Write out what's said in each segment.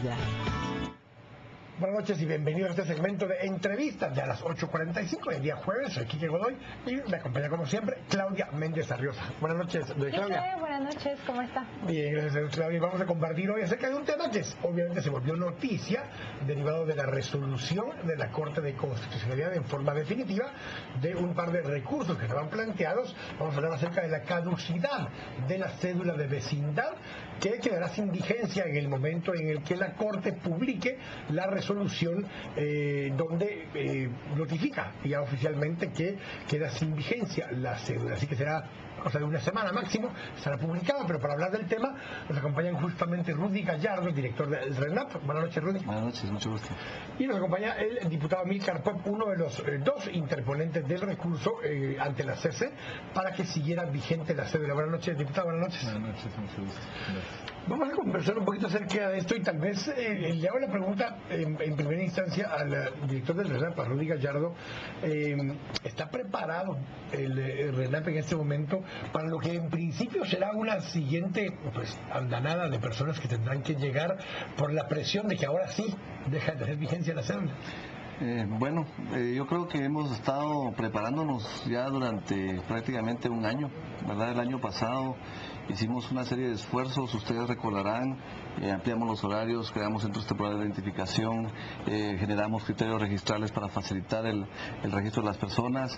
Ya. Buenas noches y bienvenidos a este segmento de entrevistas de a las 8:45 el día jueves. Soy Quique Godoy y me acompaña como siempre Claudia Méndez Arriosa. Buenas noches, Claudia. Buenas noches, ¿cómo está? Bien, gracias, Claudia. Vamos a compartir hoy acerca de un tema que obviamente se volvió noticia derivado de la resolución de la Corte de Constitucionalidad en forma definitiva de un par de recursos que estaban planteados. Vamos a hablar acerca de la caducidad de la cédula de vecindad, que quedará sin vigencia en el momento en el que la Corte publique la resolución donde notifica ya oficialmente que queda sin vigencia la cédula. Así que será cosa de una semana máximo, estará publicada. Pero para hablar del tema nos acompañan justamente Rudy Gallardo, director del RENAP. Buenas noches, Rudy. Buenas noches, mucho gusto. Y nos acompaña el diputado Amílcar Pop, uno de los dos interponentes del recurso ante la CC para que siguiera vigente la cédula. Buenas noches, diputado. Buenas noches. Buenas noches, mucho gusto. Gracias. Vamos a conversar un poquito acerca de esto y tal vez le hago la pregunta en primera instancia al director del RENAP, a Rudy Gallardo. ¿Está preparado el RENAP en este momento para lo que en principio será una siguiente andanada de personas que tendrán que llegar por la presión de que ahora sí deja de tener vigencia la cédula? Yo creo que hemos estado preparándonos ya durante prácticamente un año, ¿verdad? El año pasado hicimos una serie de esfuerzos, ustedes recordarán, ampliamos los horarios, creamos centros temporales de identificación, generamos criterios registrales para facilitar el registro de las personas,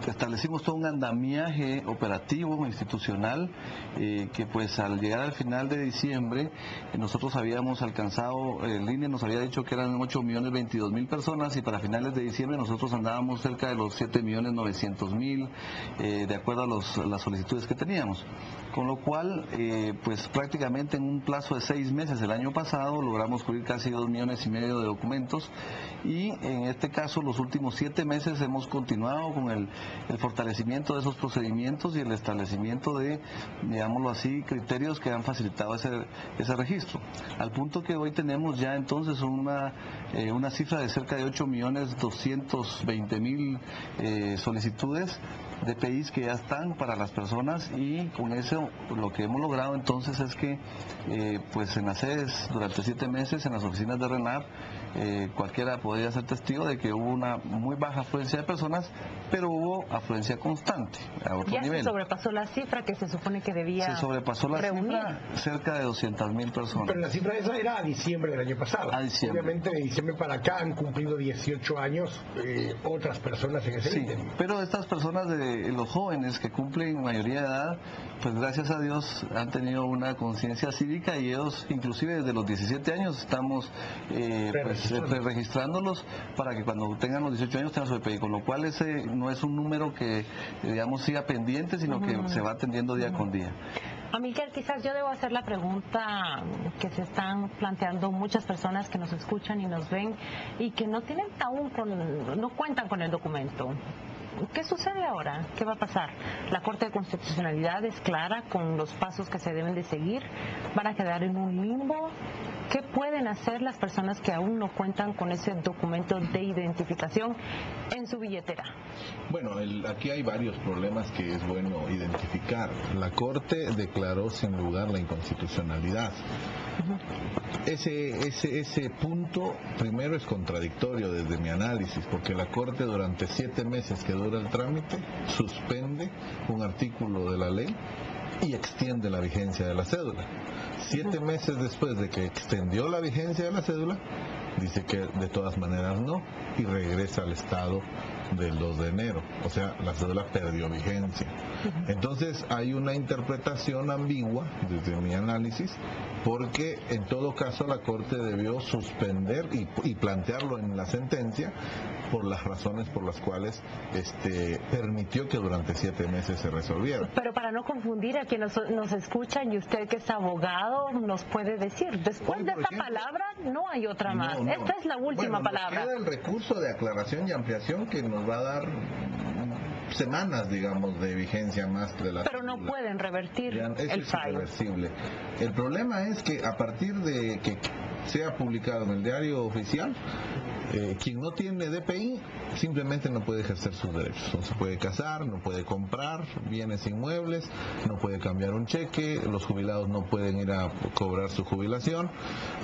establecimos todo un andamiaje operativo, institucional, que pues al llegar al final de diciembre, nosotros habíamos alcanzado, el INE nos había dicho que eran 8.022.000 personas y para finales de diciembre nosotros andábamos cerca de los 7.900.000, de acuerdo a las solicitudes que teníamos. Con lo cual, pues prácticamente en un plazo de 6 meses el año pasado logramos cubrir casi 2,5 millones de documentos y en este caso los últimos 7 meses hemos continuado con el fortalecimiento de esos procedimientos y el establecimiento de, digámoslo así, criterios que han facilitado ese registro. Al punto que hoy tenemos ya entonces una cifra de cerca de 8.220.000 solicitudes de PIs que ya están para las personas y con eso lo que hemos logrado entonces es que pues en las sedes durante 7 meses en las oficinas de RENAP cualquiera podría ser testigo de que hubo una muy baja afluencia de personas, pero hubo afluencia constante a otro nivel. Se sobrepasó la cifra que se supone que debía Se sobrepasó la cifra cerca de 200.000 personas. Pero la cifra esa era a diciembre del año pasado. A diciembre. Obviamente de diciembre para acá han cumplido 18 años otras personas en ese ítem. Pero estas personas, los jóvenes que cumplen mayoría de edad, pues gracias a Dios han tenido una conciencia cívica y ellos inclusive desde los 17 años estamos registrándolos para que cuando tengan los 18 años tengan su EPI, con lo cual ese no es un número que digamos siga pendiente, sino que se va atendiendo día con día. Amílcar, quizás yo debo hacer la pregunta que se están planteando muchas personas que nos escuchan y nos ven y que no tienen aún no cuentan con el documento. ¿Qué sucede ahora? ¿Qué va a pasar? La Corte de Constitucionalidad es clara con los pasos que se deben de seguir. ¿Van a quedar en un limbo? ¿Qué pueden hacer las personas que aún no cuentan con ese documento de identificación en su billetera? Bueno, aquí hay varios problemas que es bueno identificar. La Corte declaró sin lugar la inconstitucionalidad. Ese punto primero es contradictorio desde mi análisis, porque la Corte durante 7 meses que dura el trámite suspende un artículo de la ley y extiende la vigencia de la cédula. 7 meses después de que extendió la vigencia de la cédula, dice que de todas maneras no, y regresa al estado del 2 de enero, o sea, la cédula perdió vigencia. Entonces hay una interpretación ambigua desde mi análisis, porque en todo caso la Corte debió suspender y plantearlo en la sentencia por las razones por las cuales permitió que durante 7 meses se resolviera. Pero para no confundir a quienes nos escuchan, y usted que es abogado nos puede decir, después de esta palabra no hay otra más. Esta es la última palabra. Queda el recurso de aclaración y ampliación que nos va a dar semanas, digamos, de vigencia más de la... Pero no pueden revertir el fallo. El problema es que a partir de que sea publicado en el diario oficial, quien no tiene DPI simplemente no puede ejercer sus derechos. No se puede casar, no puede comprar bienes inmuebles, no puede cambiar un cheque, los jubilados no pueden ir a cobrar su jubilación.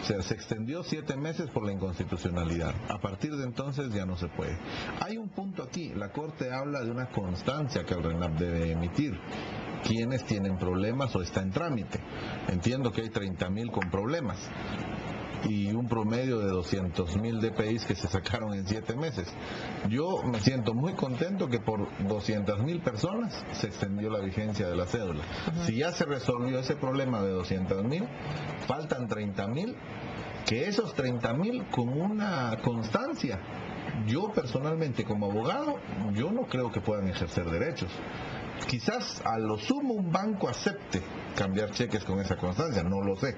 O sea, se extendió 7 meses por la inconstitucionalidad. A partir de entonces ya no se puede. Hay un punto aquí, la Corte habla de una constancia que el RENAP debe emitir. ¿Quiénes tienen problemas o está en trámite? Entiendo que hay 30.000 con problemas y un promedio de 200.000 DPIs que se sacaron en 7 meses. Yo me siento muy contento que por 200.000 personas se extendió la vigencia de la cédula. Si ya se resolvió ese problema de 200.000, faltan 30.000, que esos 30.000 con una constancia, yo personalmente como abogado, yo no creo que puedan ejercer derechos. Quizás a lo sumo un banco acepte cambiar cheques con esa constancia, no lo sé.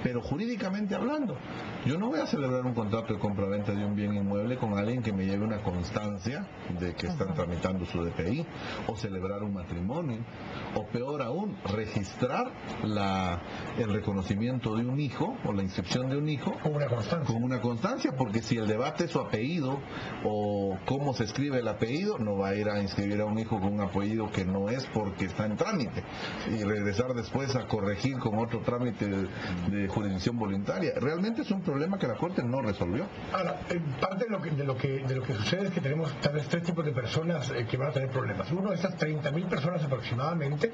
Pero jurídicamente hablando, yo no voy a celebrar un contrato de compra-venta de un bien inmueble con alguien que me lleve una constancia de que están tramitando su DPI, o celebrar un matrimonio, o peor aún, registrar el reconocimiento de un hijo o la inscripción de un hijo con una constancia, porque si el debate es su apellido o cómo se escribe el apellido, no va a ir a inscribir a un hijo con un apellido que no es porque está en trámite y regresar después a corregir con otro trámite de jurisdicción voluntaria. Realmente es un problema que la Corte no resolvió. Ahora, parte de lo que sucede es que tenemos tal vez 3 tipos de personas que van a tener problemas. Uno de estas 30.000 personas aproximadamente,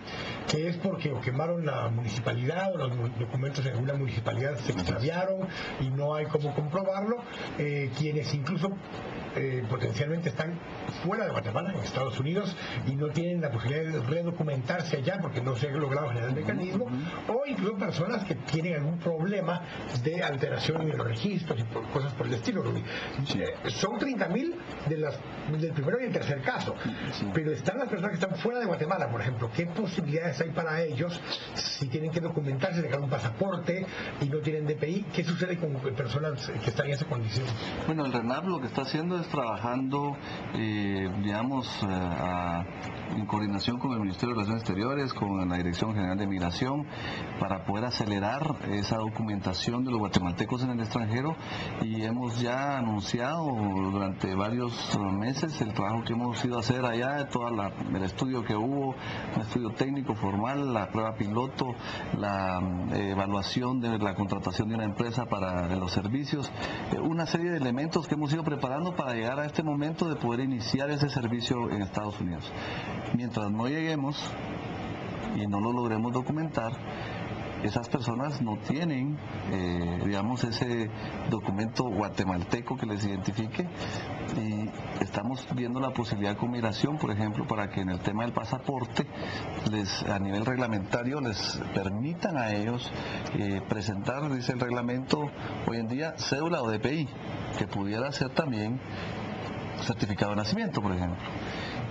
que es porque o quemaron la municipalidad o los documentos en una municipalidad se extraviaron y no hay cómo comprobarlo, quienes incluso potencialmente están fuera de Guatemala, en Estados Unidos, y no tienen la posibilidad de redocumentarse allá porque no se ha logrado generar el mecanismo, o incluso personas que tienen algún problema de alteración en los registros y cosas por el estilo. Son 30.000 del primero y el tercer caso, pero están las personas que están fuera de Guatemala, por ejemplo. ¿Qué posibilidades hay para ellos si tienen que documentarse, sacar un pasaporte y no tienen DPI? ¿Qué sucede con personas que están en esa condición? Bueno, el RENAP lo que está haciendo es trabajando, en coordinación con el Ministerio de Relaciones Exteriores, con la Dirección General de Migración, para poder acelerar esa documentación de los guatemaltecos en el extranjero, y hemos ya anunciado durante varios meses el trabajo que hemos ido a hacer allá, todo el estudio que hubo, un estudio técnico formal, la prueba piloto, la evaluación de la contratación de una empresa para los servicios, una serie de elementos que hemos ido preparando para llegar a este momento de poder iniciar ese servicio en Estados Unidos. Mientras no lleguemos y no lo logremos documentar, esas personas no tienen, ese documento guatemalteco que les identifique, y estamos viendo la posibilidad con migración, por ejemplo, para que en el tema del pasaporte, a nivel reglamentario, les permitan a ellos presentar, dice el reglamento hoy en día, cédula o DPI, que pudiera ser también certificado de nacimiento, por ejemplo.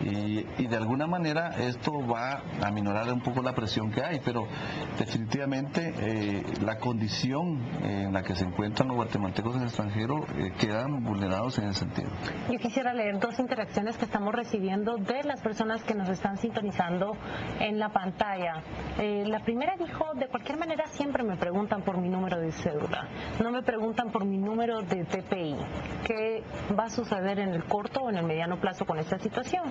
Y de alguna manera esto va a aminorar un poco la presión que hay, pero definitivamente la condición en la que se encuentran los guatemaltecos en el extranjero quedan vulnerados en ese sentido. Yo quisiera leer 2 interacciones que estamos recibiendo de las personas que nos están sintonizando en la pantalla. La primera dijo: de cualquier manera siempre me preguntan por mi número de cédula, no me preguntan por mi número de DPI. ¿Qué va a suceder en el corto o en el mediano plazo con esta situación?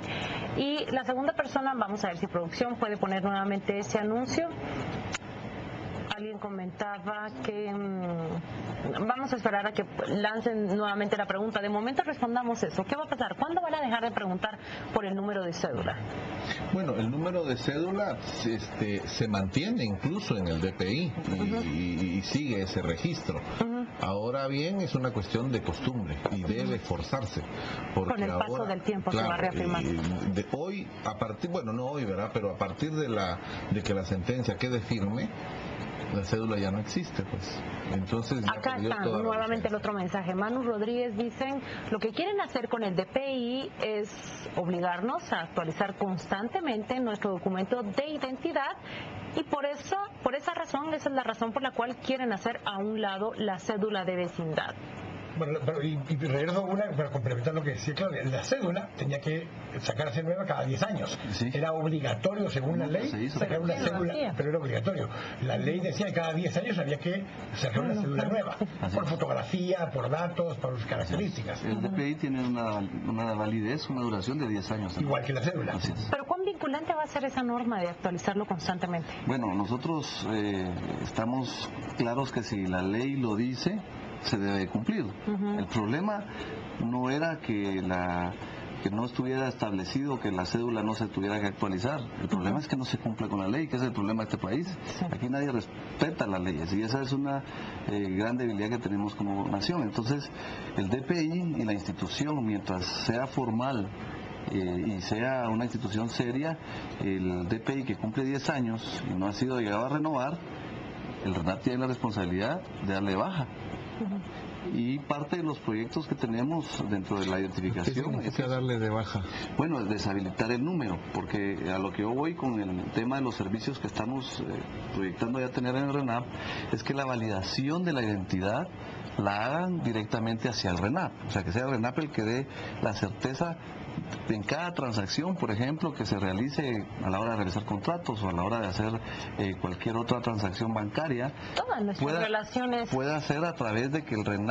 Y la segunda persona, vamos a ver si producción puede poner nuevamente ese anuncio. Alguien comentaba que vamos a esperar a que lancen nuevamente la pregunta. De momento respondamos eso. ¿Qué va a pasar? ¿Cuándo van a dejar de preguntar por el número de cédula? Bueno, el número de cédula se mantiene incluso en el DPI y sigue ese registro. Ahora bien, es una cuestión de costumbre y debe forzarse. Con el paso del tiempo, claro, se va a reafirmar. De hoy, no hoy, ¿verdad? Pero a partir de que la sentencia quede firme, la cédula ya no existe, pues. Entonces, acá está nuevamente el otro mensaje. Manu Rodríguez dicen: lo que quieren hacer con el DPI es obligarnos a actualizar constantemente nuestro documento de identidad, y por esa razón, esa es la razón por la cual quieren hacer a un lado la cédula de vecindad. Bueno, y regreso a una, pero complementar lo que decía Claudia, la cédula tenía que sacarse nueva cada 10 años. Sí. Era obligatorio, según la ley, Se hizo. sacar una ¿Quién lo cédula, hacía? pero era obligatorio. La ley decía que cada 10 años había que sacar una cédula nueva, Así por es. fotografía, por datos, por sus características, El DPI tiene una validez, una duración de 10 años. igual que la cédula. Así es. Pero ¿cuán vinculante va a ser esa norma de actualizarlo constantemente? Bueno, nosotros estamos claros que si la ley lo dice, se debe cumplir. El problema no era que no estuviera establecido que la cédula no se tuviera que actualizar. El problema es que no se cumple con la ley, que es el problema de este país. Sí. Aquí nadie respeta las leyes y esa es una gran debilidad que tenemos como nación. Entonces, el DPI y la institución, mientras sea formal y sea una institución seria, el DPI que cumple 10 años y no ha sido llegado a renovar, el RENAP tiene la responsabilidad de darle baja. Y parte de los proyectos que tenemos dentro de la ¿Qué identificación significa darle de baja? bueno, es deshabilitar el número, porque a lo que yo voy con el tema de los servicios que estamos proyectando ya tener en el RENAP, es que la validación de la identidad la hagan directamente hacia el RENAP, o sea, que sea el RENAP el que dé la certeza en cada transacción, por ejemplo, que se realice a la hora de realizar contratos o a la hora de hacer cualquier otra transacción bancaria, Todas nuestras relaciones. pueda ser a través de que el RENAP